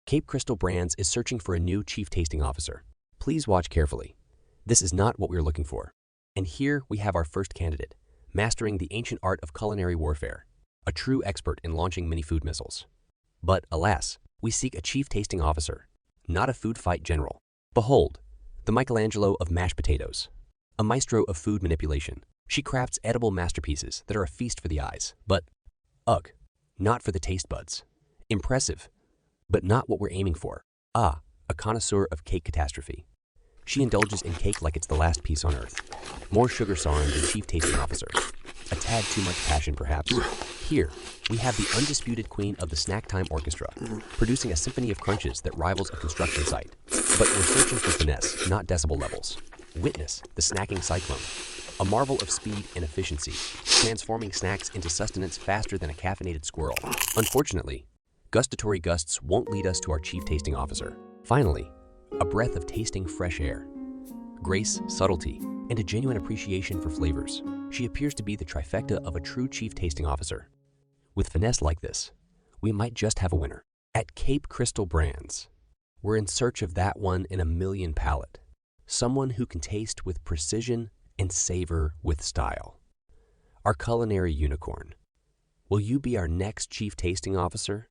Cape Crystal Brands is searching for a new chief tasting officer. Please watch carefully. This is not what we're looking for. And here we have our first candidate, mastering the ancient art of culinary warfare, a true expert in launching mini-food missiles. But alas, we seek a chief tasting officer, not a food fight general. Behold, the Michelangelo of mashed potatoes, a maestro of food manipulation. She crafts edible masterpieces that are a feast for the eyes, but ugh, not for the taste buds. Impressive, but not what we're aiming for. A connoisseur of cake catastrophe. She indulges in cake like it's the last piece on earth. More sugar sarin than chief tasting officer. A tad too much passion, perhaps. Here, we have the undisputed queen of the snack time orchestra, producing a symphony of crunches that rivals a construction site. But we're searching for finesse, not decibel levels. Witness the snacking cyclone, a marvel of speed and efficiency, transforming snacks into sustenance faster than a caffeinated squirrel. Unfortunately, gustatory gusts won't lead us to our chief tasting officer. Finally, a breath of tasting fresh air. Grace, subtlety, and a genuine appreciation for flavors. She appears to be the trifecta of a true chief tasting officer. With finesse like this, we might just have a winner. At Cape Crystal Brands, we're in search of that one in a million palate. Someone who can taste with precision and savor with style. Our culinary unicorn. Will you be our next chief tasting officer?